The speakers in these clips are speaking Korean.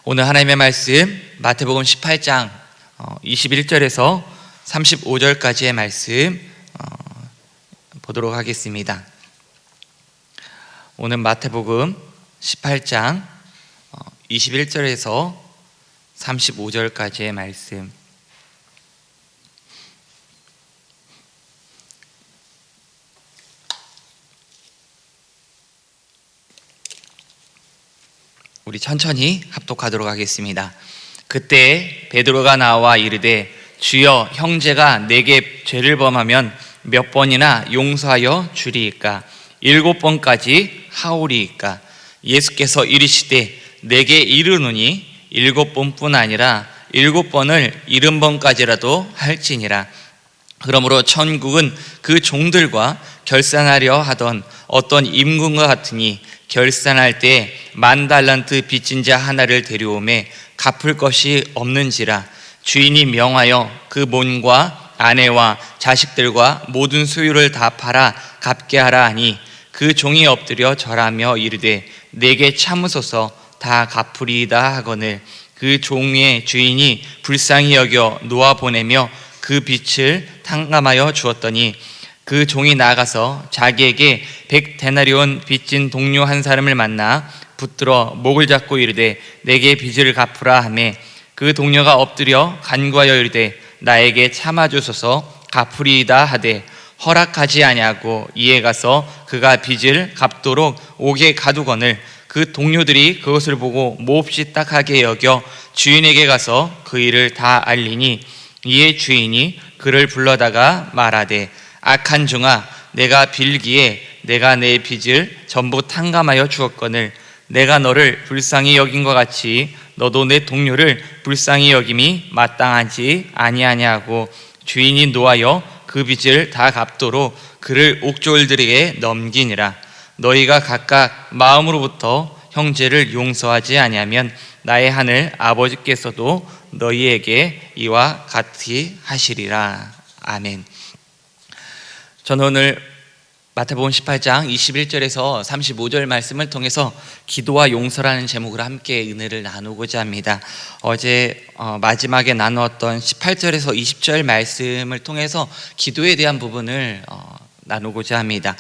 오늘 하나님의 말씀 마태복음 18장 21절에서 35절까지의 말씀 보도록 하겠습니다. 오늘 마태복음 18장 21절에서 35절까지의 말씀. 우리 천천히 합독하도록 하겠습니다. 그때 베드로가 나와 이르되 주여, 형제가 내게 죄를 범하면 몇 번이나 용서하여 주리이까? 7번까지 하오리이까? 예수께서 이르시되 내게 이르노니 7번뿐 아니라 7번을 70번까지라도 할지니라. 그러므로 천국은 그 종들과 결산하려 하던 어떤 임금과 같으니 결산할 때 10,000달란트 빚진 자 하나를 데려오매 갚을 것이 없는지라. 주인이 명하여 그 몸과 아내와 자식들과 모든 소유를 다 팔아 갚게 하라 하니 그 종이 엎드려 절하며 이르되 내게 참으소서, 다 갚으리이다 하거늘 그 종의 주인이 불쌍히 여겨 놓아 보내며 그 빚을 탕감하여 주었더니 그 종이 나가서 자기에게 100데나리온 빚진 동료 한 사람을 만나 붙들어 목을 잡고 이르되 내게 빚을 갚으라 하며 그 동료가 엎드려 간구하여 이르되 나에게 참아주소서, 갚으리이다 하되 허락하지 아니하고 이에 가서 그가 빚을 갚도록 옥에 가두거늘 그 동료들이 그것을 보고 몹시 딱하게 여겨 주인에게 가서 그 일을 다 알리니 이에 주인이 그를 불러다가 말하되 악한 종아, 내가 빌기에 내가 내 빚을 전부 탕감하여 주었거늘 내가 너를 불쌍히 여긴 것 같이 너도 내 동료를 불쌍히 여김이 마땅하지 아니하냐고 주인이 노하여 그 빚을 다 갚도록 그를 옥졸들에게 넘기니라. 너희가 각각 마음으로부터 형제를 용서하지 아니하면 나의 하늘 아버지께서도 너희에게 이와 같이 하시리라. 아멘. 저는 오늘 마태복음 18장 21절에서 35절 말씀을 통해서 기도와 용서라는 제목으로 함께 은혜를 나누고자 합니다. 어제 마지막에 나누었던 18절에서 20절 말씀을 통해서 기도에 대한 부분을 나누고자 합니다.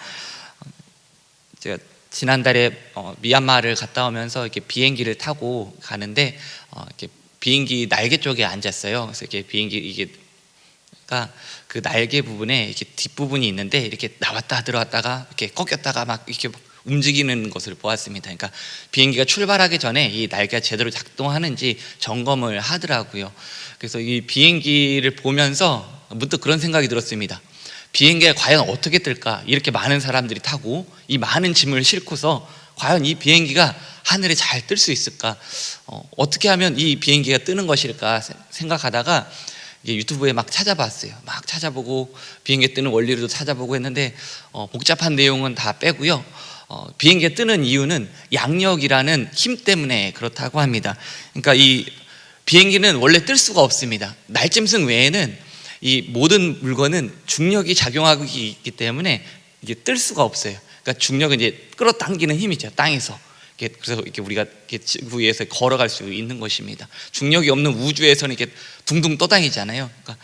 제가 지난달에 미얀마를 갔다 오면서 이렇게 비행기를 타고 가는데 이렇게 비행기 날개 쪽에 앉았어요. 그래서 이렇게 비행기 그 날개 부분에 이렇게 뒷부분이 있는데 이렇게 나왔다 들어왔다가 이렇게 꺾였다가 막 이렇게 움직이는 것을 보았습니다. 그러니까 비행기가 출발하기 전에 이 날개가 제대로 작동하는지 점검을 하더라고요. 그래서 이 비행기를 보면서 문득 그런 생각이 들었습니다. 비행기가 과연 어떻게 뜰까? 이렇게 많은 사람들이 타고 이 많은 짐을 싣고서 과연 이 비행기가 하늘에 잘 뜰 수 있을까? 어떻게 하면 이 비행기가 뜨는 것일까 생각하다가 유튜브에 막 찾아봤어요. 막 찾아보고 비행기 뜨는 원리도 찾아보고 했는데 복잡한 내용은 다 빼고요. 비행기가 뜨는 이유는 양력이라는 힘 때문에 그렇다고 합니다. 그러니까 이 비행기는 원래 뜰 수가 없습니다. 날짐승 외에는 이 모든 물건은 중력이 작용하고 있기 때문에 이게 뜰 수가 없어요. 그러니까 중력은 이제 끌어당기는 힘이죠, 땅에서. 그래서 이렇게 우리가 지구 위에서 걸어갈 수 있는 것입니다. 중력이 없는 우주에서는 이렇게 둥둥 떠다니잖아요. 그러니까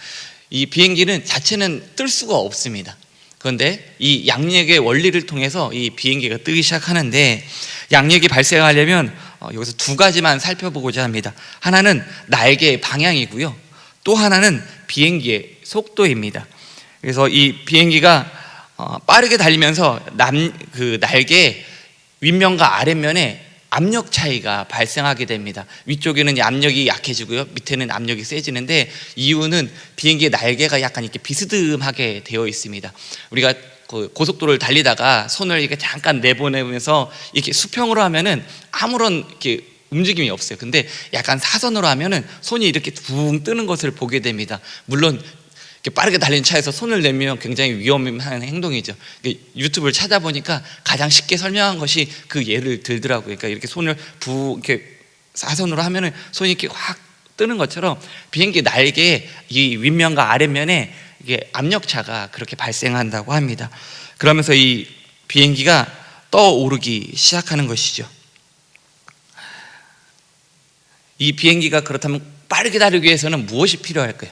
이 비행기는 자체는 뜰 수가 없습니다. 그런데 이 양력의 원리를 통해서 이 비행기가 뜨기 시작하는데, 양력이 발생하려면 여기서 두 가지만 살펴보고자 합니다. 하나는 날개의 방향이고요, 또 하나는 비행기의 속도입니다. 그래서 이 비행기가 빠르게 달리면서 그 날개의 윗면과 아랫면에 압력 차이가 발생하게 됩니다. 위쪽에는 압력이 약해지고요, 밑에는 압력이 세지는데, 이유는 비행기의 날개가 약간 이렇게 비스듬하게 되어 있습니다. 우리가 고속도로를 달리다가 손을 이렇게 잠깐 내보내면서 이렇게 수평으로 하면은 아무런 이렇게 움직임이 없어요. 근데 약간 사선으로 하면은 손이 이렇게 붕 뜨는 것을 보게 됩니다. 물론 이렇게 빠르게 달리는 차에서 손을 내면 굉장히 위험한 행동이죠. 유튜브를 찾아보니까 가장 쉽게 설명한 것이 그 예를 들더라고요. 그러니까 이렇게 손을 이렇게 사선으로 하면은 손이 이렇게 확 뜨는 것처럼 비행기 날개의 이 윗면과 아랫면에 이게 압력차가 그렇게 발생한다고 합니다. 그러면서 이 비행기가 떠오르기 시작하는 것이죠. 이 비행기가 그렇다면 빠르게 다르기 위해서는 무엇이 필요할까요?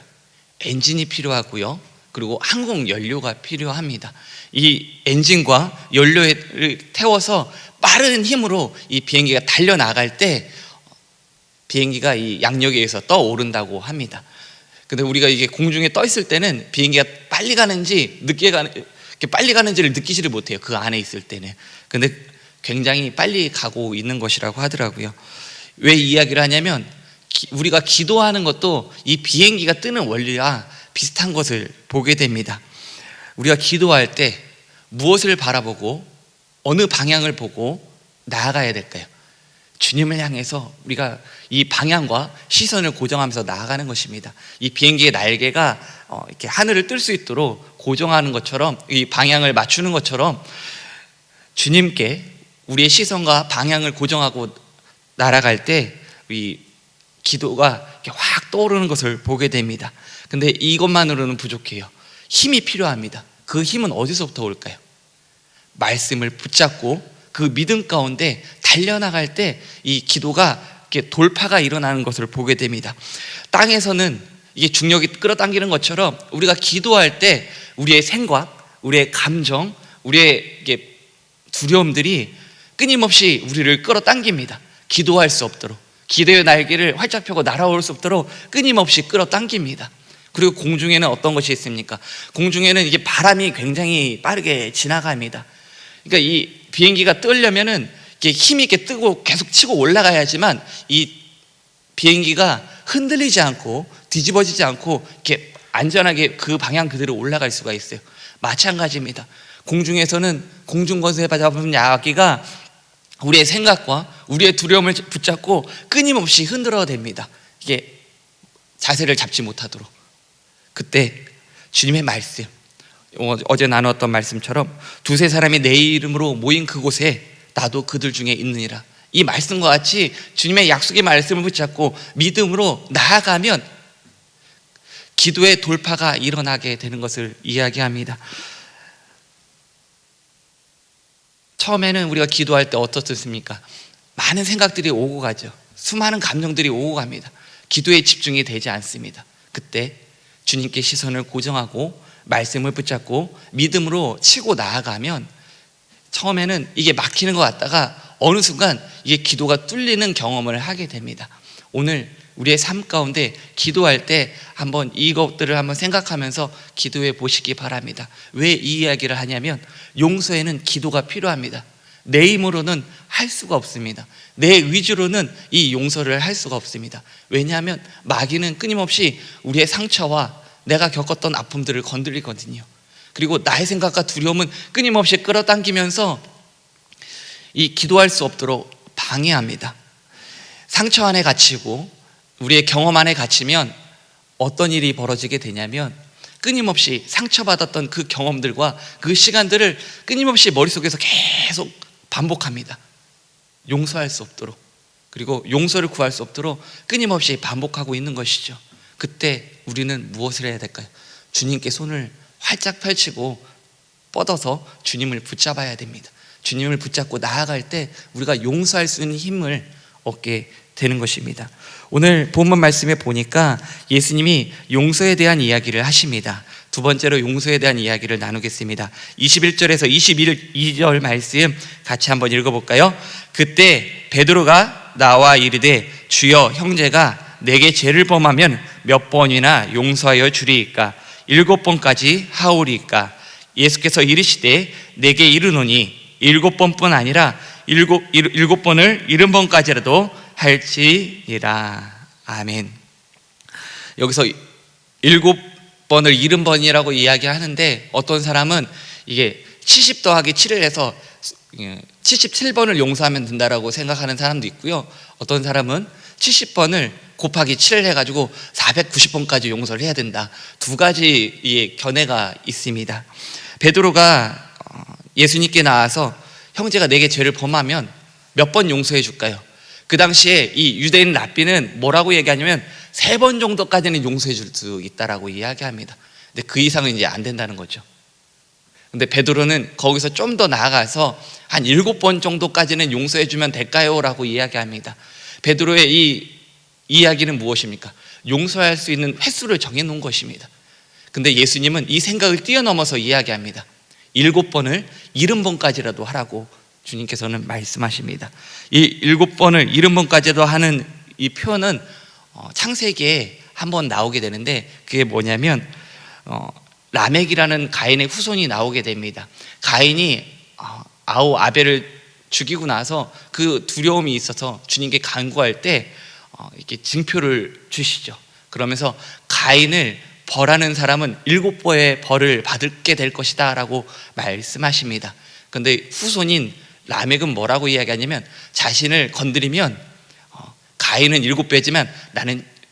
엔진이 필요하고요, 그리고 항공 연료가 필요합니다. 이 엔진과 연료를 태워서 빠른 힘으로 이 비행기가 달려나갈 때 비행기가 이 양력에 의해서 떠오른다고 합니다. 근데 우리가 이게 공중에 떠 있을 때는 비행기가 빨리 가는지 빨리 가는지를 느끼지를 못해요, 그 안에 있을 때는. 근데 굉장히 빨리 가고 있는 것이라고 하더라고요. 왜 이 이야기를 하냐면 우리가 기도하는 것도 이 비행기가 뜨는 원리와 비슷한 것을 보게 됩니다. 우리가 기도할 때 무엇을 바라보고 어느 방향을 보고 나아가야 될까요? 주님을 향해서 우리가 이 방향과 시선을 고정하면서 나아가는 것입니다. 이 비행기의 날개가 이렇게 하늘을 뜰 수 있도록 고정하는 것처럼, 이 방향을 맞추는 것처럼 주님께 우리의 시선과 방향을 고정하고 날아갈 때 이 기도가 이렇게 확 떠오르는 것을 보게 됩니다. 근데 이것만으로는 부족해요. 힘이 필요합니다. 그 힘은 어디서부터 올까요? 말씀을 붙잡고 그 믿음 가운데 달려나갈 때 이 기도가 이렇게 돌파가 일어나는 것을 보게 됩니다. 땅에서는 이게 중력이 끌어당기는 것처럼 우리가 기도할 때 우리의 생각, 우리의 감정, 우리의 이게 두려움들이 끊임없이 우리를 끌어당깁니다. 기도할 수 없도록, 기도의 날개를 활짝 펴고 날아올 수 없도록 끊임없이 끌어당깁니다. 그리고 공중에는 어떤 것이 있습니까? 공중에는 이게 바람이 굉장히 빠르게 지나갑니다. 그러니까 이 비행기가 뜨려면은 이렇게 힘 있게 뜨고 계속 치고 올라가야지만 이 비행기가 흔들리지 않고 뒤집어지지 않고 이렇게 안전하게 그 방향 그대로 올라갈 수가 있어요. 마찬가지입니다. 공중에서는 공중권세 잡은 야기가 우리의 생각과 우리의 두려움을 붙잡고 끊임없이 흔들어댑니다. 이게 자세를 잡지 못하도록. 그때 주님의 말씀, 어제 나눴던 말씀처럼 두세 사람이 내 이름으로 모인 그곳에 나도 그들 중에 있느니라. 이 말씀과 같이 주님의 약속의 말씀을 붙잡고 믿음으로 나아가면 기도의 돌파가 일어나게 되는 것을 이야기합니다. 처음에는 우리가 기도할 때 어떻습니까? 많은 생각들이 오고 가죠. 수많은 감정들이 오고 갑니다. 기도에 집중이 되지 않습니다. 그때 주님께 시선을 고정하고 말씀을 붙잡고 믿음으로 치고 나아가면 처음에는 이게 막히는 것 같다가 어느 순간 이게 기도가 뚫리는 경험을 하게 됩니다. 오늘 우리의 삶 가운데 기도할 때 한번 이것들을 한번 생각하면서 기도해 보시기 바랍니다. 왜 이 이야기를 하냐면 용서에는 기도가 필요합니다. 내 힘으로는 할 수가 없습니다. 내 의지로는 이 용서를 할 수가 없습니다. 왜냐하면 마귀는 끊임없이 우리의 상처와 내가 겪었던 아픔들을 건드리거든요. 그리고 나의 생각과 두려움은 끊임없이 끌어당기면서 이 기도할 수 없도록 방해합니다. 상처 안에 갇히고 우리의 경험 안에 갇히면 어떤 일이 벌어지게 되냐면 끊임없이 상처받았던 그 경험들과 그 시간들을 끊임없이 머릿속에서 계속 반복합니다. 용서할 수 없도록, 그리고 용서를 구할 수 없도록 끊임없이 반복하고 있는 것이죠. 그때 우리는 무엇을 해야 될까요? 주님께 손을 활짝 펼치고 뻗어서 주님을 붙잡아야 됩니다. 주님을 붙잡고 나아갈 때 우리가 용서할 수 있는 힘을 얻게 되는 것입니다. 오늘 본문 말씀에 보니까 예수님이 용서에 대한 이야기를 하십니다. 두 번째로 용서에 대한 이야기를 나누겠습니다. 21절에서 22절 말씀 같이 한번 읽어볼까요? 그때 베드로가 나와 이르되 주여, 형제가 내게 죄를 범하면 몇 번이나 용서하여 주리이까? 7번까지 하오리이까? 예수께서 이르시되 내게 이르노니 7번뿐 아니라 7번을 70번까지라도 할지니라. 아멘. 여기서 7번을 70번이라고 이야기하는데 어떤 사람은 이게 70 더하기 7을 해서 77번을 용서하면 된다라고 생각하는 사람도 있고요. 어떤 사람은 70번을 곱하기 7을 해가지고 490번까지 용서를 해야 된다. 두 가지의 견해가 있습니다. 베드로가 예수님께 나와서 형제가 내게 죄를 범하면 몇 번 용서해 줄까요? 그 당시에 이 유대인 랍비는 뭐라고 얘기하냐면 3번 정도까지는 용서해 줄 수 있다라고 이야기합니다. 근데 그 이상은 이제 안 된다는 거죠. 근데 베드로는 거기서 좀 더 나아가서 한 7번 정도까지는 용서해 주면 될까요? 라고 이야기합니다. 베드로의 이 이야기는 무엇입니까? 용서할 수 있는 횟수를 정해놓은 것입니다. 근데 예수님은 이 생각을 뛰어넘어서 이야기합니다. 7번을 70번까지라도 하라고 주님께서는 말씀하십니다. 이 7번을 70번까지도 하는 이 표현은 창세기에 한번 나오게 되는데, 그게 뭐냐면 라멕이라는 가인의 후손이 나오게 됩니다. 가인이 아우 아벨을 죽이고 나서 그 두려움이 있어서 주님께 간구할 때 이렇게 징표를 주시죠. 그러면서 가인을 벌하는 사람은 7번의 벌을 받게 될 것이다 라고 말씀하십니다. 그런데 후손인 라멕은 뭐라고 이야기하냐면, 자신을 건드리면 가인은 7배지만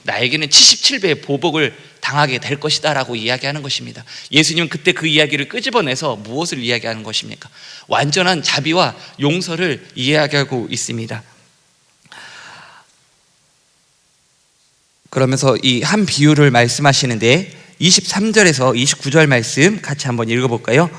나에게는 77배의 보복을 당하게 될 것이다 라고 이야기하는 것입니다. 예수님은 그때 그 이야기를 끄집어내서 무엇을 이야기하는 것입니까? 완전한 자비와 용서를 이야기하고 있습니다. 그러면서 이 한 비유를 말씀하시는데 23절에서 29절 말씀 같이 한번 읽어볼까요?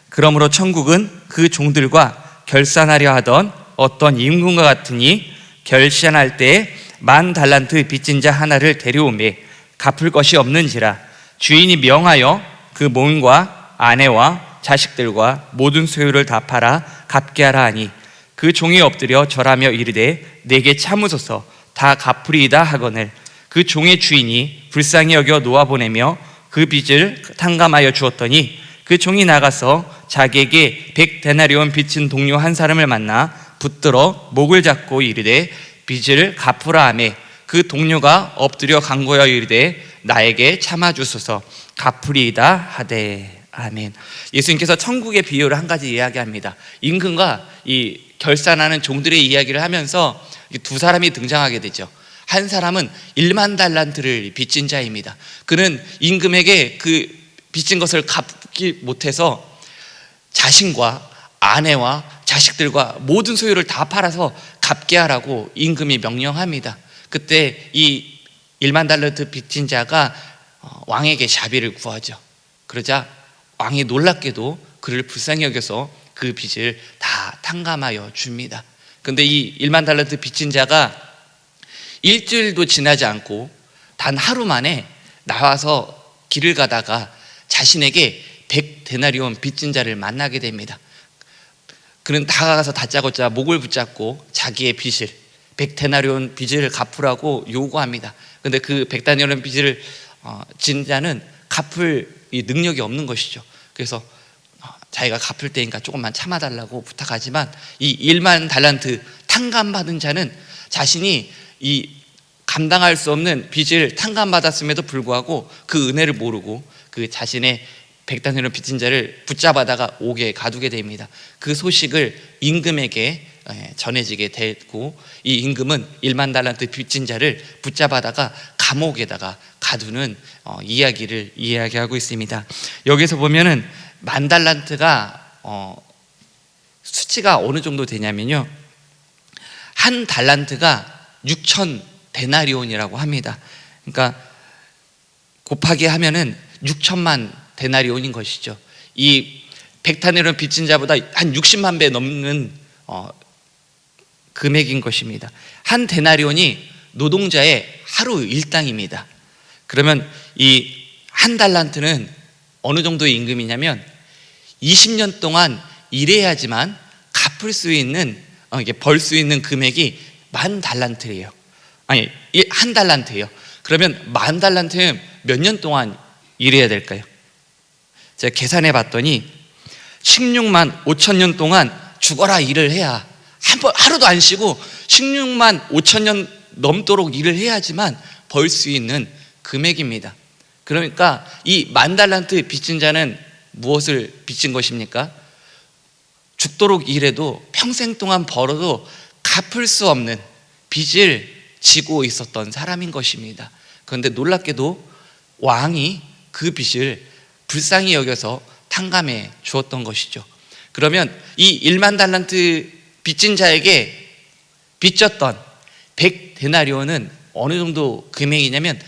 그러므로 천국은 그 종들과 결산하려 하던 어떤 임금과 같으니 결산할 때 10,000달란트 빚진 자 하나를 데려오매 갚을 것이 없는지라 주인이 명하여 그 몸과 아내와 자식들과 모든 소유를 다 팔아 갚게 하라 하니 그 종이 엎드려 절하며 이르되 내게 참으소서 다 갚으리이다 하거늘 그 종의 주인이 불쌍히 여겨 놓아보내며 그 빚을 탕감하여 주었더니 그 종이 나가서 자기에게 100데나리온 빚진 동료 한 사람을 만나 붙들어 목을 잡고 이르되 빚을 갚으라 하매 그 동료가 엎드려 간구하여 이르되 나에게 참아주소서 갚으리이다 하되. 아멘. 예수님께서 천국의 비유를 한 가지 이야기합니다. 임금과 이 결산하는 종들의 이야기를 하면서 두 사람이 등장하게 되죠. 한 사람은 10,000달란트를 빚진 자입니다. 그는 임금에게 그 빚진 것을 갚지 못해서 자신과 아내와 자식들과 모든 소유를 다 팔아서 갚게 하라고 임금이 명령합니다. 그때 이 10,000달란트 빚진 자가 왕에게 자비를 구하죠. 그러자 왕이 놀랍게도 그를 불쌍히 여겨서 그 빚을 다 탕감하여 줍니다. 그런데 이 10,000달란트 빚진 자가 일주일도 지나지 않고 단 하루 만에 나와서 길을 가다가 자신에게 100데나리온 빚진 자를 만나게 됩니다. 그는 다가가서 다짜고짜 목을 붙잡고 자기의 빚을 100데나리온 빚을 갚으라고 요구합니다. 그런데 그 100데나리온 빚을 진 자는 갚을 이 능력이 없는 것이죠. 그래서 자기가 갚을 때니까 조금만 참아달라고 부탁하지만 이 10,000달란트 탕감받은 자는 자신이 이 감당할 수 없는 빚을 탕감받았음에도 불구하고 그 은혜를 모르고 그 자신의 100데나리온 빚진 자를 붙잡아다가 옥에 가두게 됩니다. 그 소식을 임금에게 전해지게 되고 이 임금은 10,000달란트 빚진 자를 붙잡아다가 감옥에다가 가두는 이야기를 이야기하고 있습니다. 여기서 보면은 10,000달란트가 수치가 어느 정도 되냐면요, 한 달란트가 6,000데나리온이라고 합니다. 그러니까 곱하기 하면은 6천만 데나리온인 것이죠. 이 100데나리온 빚진 자보다 한 60만 배 넘는 금액인 것입니다. 한 데나리온이 노동자의 하루 일당입니다. 그러면 이 한 달란트는 어느 정도의 임금이냐면 20년 동안 일해야지만 갚을 수 있는 벌 수 있는 금액이 10,000달란트예요. 아니, 한 달란트예요. 그러면 10,000달란트는 몇 년 동안 일해야 될까요? 제가 계산해 봤더니 16만 5천 년 동안 죽어라 일을 해야, 하루도 안 쉬고 16만 5천 년 넘도록 일을 해야지만 벌 수 있는 금액입니다. 그러니까 이 10,000달란트 빚진 자는 무엇을 빚진 것입니까? 죽도록 일해도 평생 동안 벌어도 갚을 수 없는 빚을 지고 있었던 사람인 것입니다. 그런데 놀랍게도 왕이 그 빚을 불쌍히 여겨서 탕감해 주었던 것이죠. 그러면 이 10,000달란트 빚진 자에게 빚졌던 100데나리온은 어느 정도 금액이냐면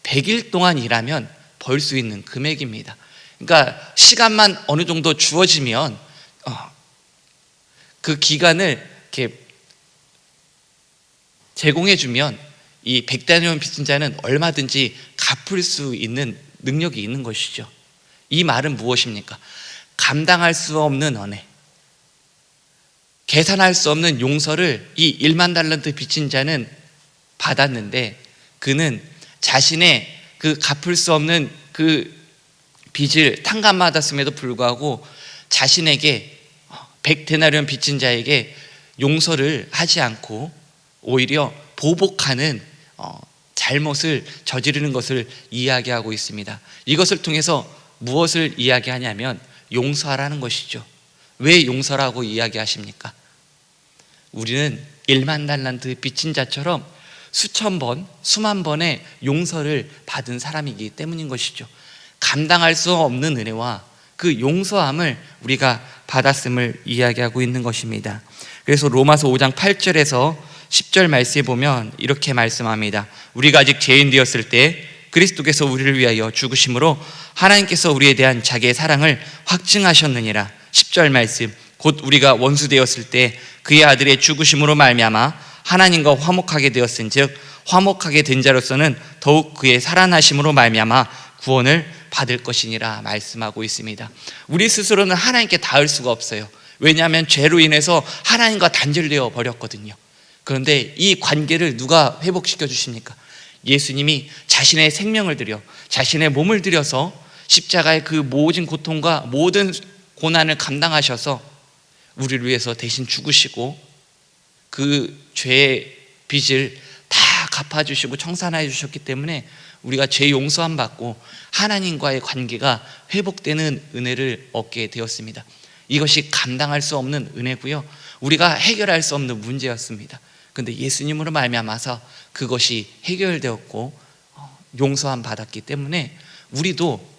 100일 동안 일하면 벌 수 있는 금액입니다. 그러니까 시간만 어느 정도 주어지면 그 기간을 이렇게 제공해 주면 이 100데나리온 빚진 자는 얼마든지 갚을 수 있는 능력이 있는 것이죠. 이 말은 무엇입니까? 감당할 수 없는 은혜, 계산할 수 없는 용서를 이 1만 달란트 빚진 자는 받았는데, 그는 자신의 그 갚을 수 없는 그 빚을 탕감받았음에도 불구하고 자신에게 100데나리온 빚진 자에게 용서를 하지 않고 오히려 보복하는 잘못을 저지르는 것을 이야기하고 있습니다. 이것을 통해서 무엇을 이야기하냐면 용서하라는 것이죠. 왜 용서라고 이야기하십니까? 우리는 1만 달란트 빚진 자처럼 수천 번, 수만 번의 용서를 받은 사람이기 때문인 것이죠. 감당할 수 없는 은혜와 그 용서함을 우리가 받았음을 이야기하고 있는 것입니다. 그래서 로마서 5장 8절에서 10절 말씀에 보면 이렇게 말씀합니다. 우리가 아직 죄인 되었을 때 그리스도께서 우리를 위하여 죽으심으로 하나님께서 우리에 대한 자기의 사랑을 확증하셨느니라. 10절 말씀, 곧 우리가 원수 되었을 때 그의 아들의 죽으심으로 말미암아 하나님과 화목하게 되었은즉 화목하게 된 자로서는 더욱 그의 살아나심으로 말미암아 구원을 받을 것이니라 말씀하고 있습니다. 우리 스스로는 하나님께 닿을 수가 없어요. 왜냐하면 죄로 인해서 하나님과 단절되어 버렸거든요. 그런데 이 관계를 누가 회복시켜 주십니까? 예수님이 자신의 생명을 들여, 자신의 몸을 들여서 십자가의 그 모든 고통과 모든 고난을 감당하셔서 우리를 위해서 대신 죽으시고 그 죄의 빚을 다 갚아주시고 청산해 주셨기 때문에 우리가 죄 용서함 받고 하나님과의 관계가 회복되는 은혜를 얻게 되었습니다. 이것이 감당할 수 없는 은혜고요, 우리가 해결할 수 없는 문제였습니다. 그런데 예수님으로 말미암아서 그것이 해결되었고 용서함 받았기 때문에 우리도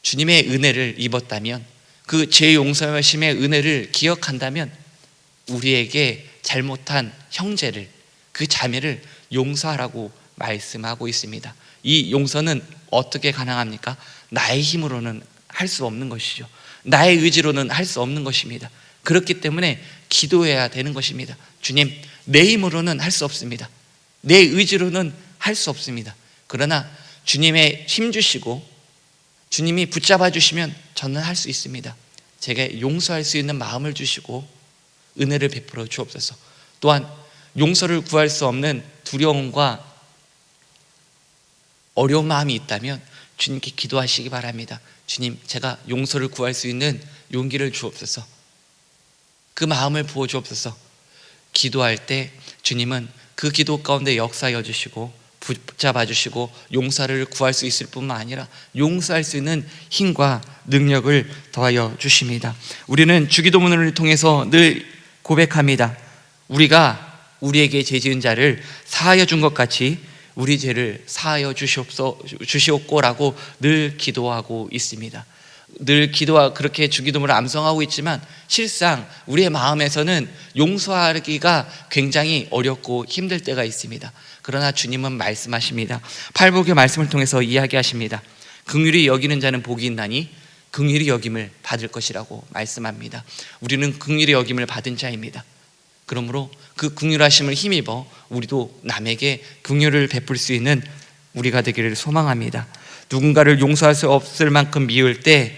주님의 은혜를 입었다면, 그 죄 용서하심의 은혜를 기억한다면 우리에게 잘못한 형제를, 그 자매를 용서하라고 말씀하고 있습니다. 이 용서는 어떻게 가능합니까? 나의 힘으로는 할 수 없는 것이죠. 나의 의지로는 할 수 없는 것입니다. 그렇기 때문에 기도해야 되는 것입니다. 주님, 내 힘으로는 할 수 없습니다. 내 의지로는 할 수 없습니다. 그러나 주님의 힘 주시고 주님이 붙잡아 주시면 저는 할 수 있습니다. 제가 용서할 수 있는 마음을 주시고 은혜를 베풀어 주옵소서. 또한 용서를 구할 수 없는 두려움과 어려운 마음이 있다면 주님께 기도하시기 바랍니다. 주님, 제가 용서를 구할 수 있는 용기를 주옵소서. 그 마음을 부어 주옵소서. 기도할 때 주님은 그 기도 가운데 역사하여 주시고 붙잡아 주시고 용서를 구할 수 있을 뿐만 아니라 용서할 수 있는 힘과 능력을 더하여 주십니다. 우리는 주기도문을 통해서 늘 고백합니다. 우리가 우리에게 죄 지은 자를 사하여 준 것 같이 우리 죄를 사하여 주시옵고라고 늘 기도하고 있습니다. 늘 그렇게 주기도문을 암송하고 있지만 실상 우리의 마음에서는 용서하기가 굉장히 어렵고 힘들 때가 있습니다. 그러나 주님은 말씀하십니다. 팔복의 말씀을 통해서 이야기하십니다. 긍휼히 여기는 자는 복이 있나니 긍휼히 여김을 받을 것이라고 말씀합니다. 우리는 긍휼히 여김을 받은 자입니다. 그러므로 그 긍휼하심을 힘입어 우리도 남에게 긍휼을 베풀 수 있는 우리가 되기를 소망합니다. 누군가를 용서할 수 없을 만큼 미울 때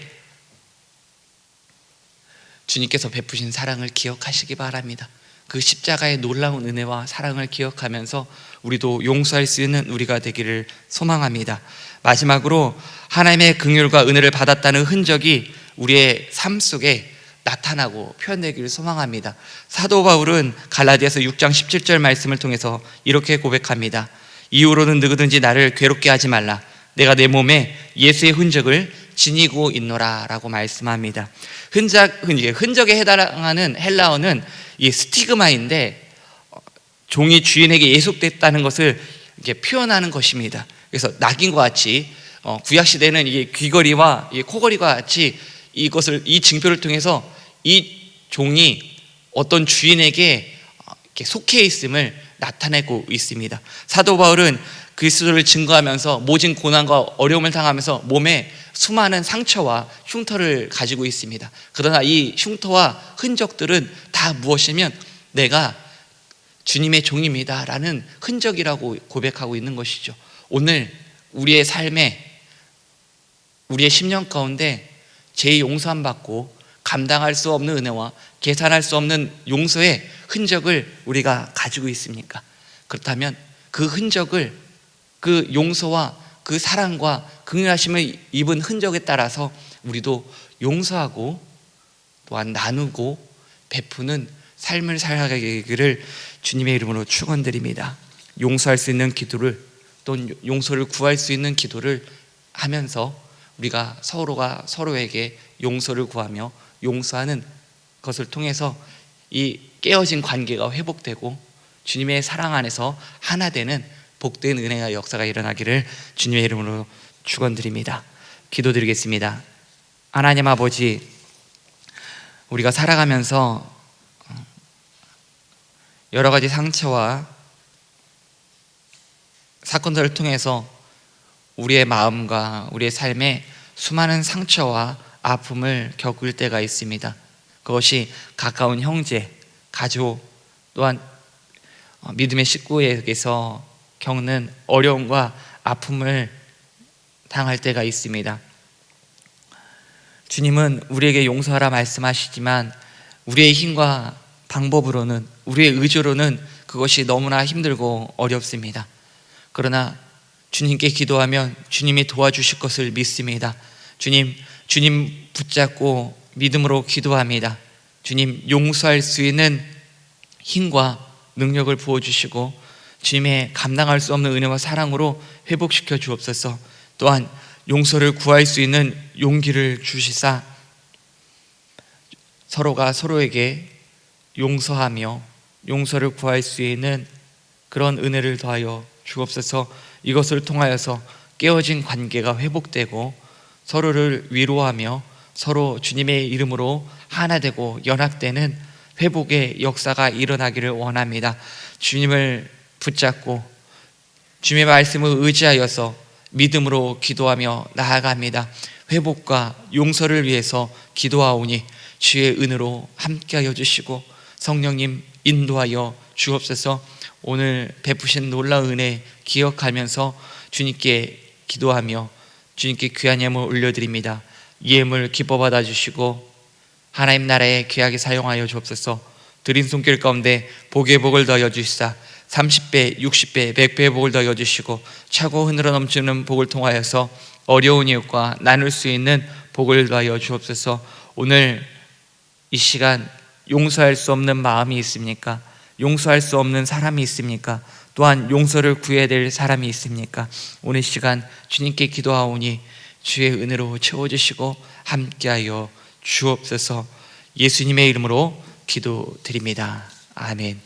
주님께서 베푸신 사랑을 기억하시기 바랍니다. 그 십자가의 놀라운 은혜와 사랑을 기억하면서 우리도 용서할 수 있는 우리가 되기를 소망합니다. 마지막으로 하나님의 긍휼과 은혜를 받았다는 흔적이 우리의 삶 속에 나타나고 표현되기를 소망합니다. 사도 바울은 갈라디아서 6장 17절 말씀을 통해서 이렇게 고백합니다. 이후로는 누구든지 나를 괴롭게 하지 말라. 내가 내 몸에 예수의 흔적을 지니고 있노라 라고 말씀합니다. 흔적에 해당하는 헬라어는 이 스티그마인데 종이 주인에게 예속됐다는 것을 이렇게 표현하는 것입니다. 그래서 낙인과 같이 구약시대는 이게 귀걸이와 코걸이와 같이 이 징표를 통해서 이 종이 어떤 주인에게 이렇게 속해 있음을 나타내고 있습니다. 사도 바울은 그리스도를 증거하면서 모진 고난과 어려움을 당하면서 몸에 수많은 상처와 흉터를 가지고 있습니다. 그러나 이 흉터와 흔적들은 다 무엇이면 내가 주님의 종입니다 라는 흔적이라고 고백하고 있는 것이죠. 오늘 우리의 삶에, 우리의 심령 가운데 죄의 용서함 받고 감당할 수 없는 은혜와 계산할 수 없는 용서의 흔적을 우리가 가지고 있습니까? 그렇다면 그 흔적을, 그 용서와 그 사랑과 긍휼하심을 입은 흔적에 따라서 우리도 용서하고 또한 나누고 베푸는 삶을 살아가기를 주님의 이름으로 축원드립니다. 용서할 수 있는 기도를, 또 용서를 구할 수 있는 기도를 하면서 우리가 서로가 서로에게 용서를 구하며 용서하는 것을 통해서 이 깨어진 관계가 회복되고 주님의 사랑 안에서 하나 되는 복된 은혜와 역사가 일어나기를 주님의 이름으로 축원드립니다. 기도드리겠습니다. 하나님 아버지, 우리가 살아가면서 여러 가지 상처와 사건들을 통해서 우리의 마음과 우리의 삶에 수많은 상처와 아픔을 겪을 때가 있습니다. 그것이 가까운 형제, 가족, 또한 믿음의 식구에게서 겪는 어려움과 아픔을 당할 때가 있습니다. 주님은 우리에게 용서하라 말씀하시지만 우리의 힘과 방법으로는, 우리의 의지로는 그것이 너무나 힘들고 어렵습니다. 그러나 주님께 기도하면 주님이 도와주실 것을 믿습니다. 주님 붙잡고 믿음으로 기도합니다. 주님, 용서할 수 있는 힘과 능력을 부어주시고 주님의 감당할 수 없는 은혜와 사랑으로 회복시켜 주옵소서. 또한 용서를 구할 수 있는 용기를 주시사 서로가 서로에게 용서하며 용서를 구할 수 있는 그런 은혜를 더하여 주옵소서. 이것을 통하여서 깨어진 관계가 회복되고 서로를 위로하며 서로 주님의 이름으로 하나 되고 연합되는 회복의 역사가 일어나기를 원합니다. 주님을 붙잡고 주님의 말씀을 의지하여서 믿음으로 기도하며 나아갑니다. 회복과 용서를 위해서 기도하오니 주의 은혜로 함께하여 주시고 성령님 인도하여 주옵소서. 오늘 베푸신 놀라운 은혜 기억하면서 주님께 기도하며 주님께 귀한 예물 올려드립니다. 이 예물 기뻐 받아주시고 하나님 나라에 귀하게 사용하여 주옵소서. 드린 손길 가운데 복의 복을 더하여 주시사 30배, 60배, 100배의 복을 더하여 주시고 차고 흔들어 넘치는 복을 통하여서 어려운 이웃과 나눌 수 있는 복을 더하여 주옵소서. 오늘 이 시간 용서할 수 없는 마음이 있습니까? 용서할 수 없는 사람이 있습니까? 또한 용서를 구해야 될 사람이 있습니까? 오늘 시간 주님께 기도하오니 주의 은혜로 채워주시고 함께하여 주옵소서. 예수님의 이름으로 기도드립니다. 아멘.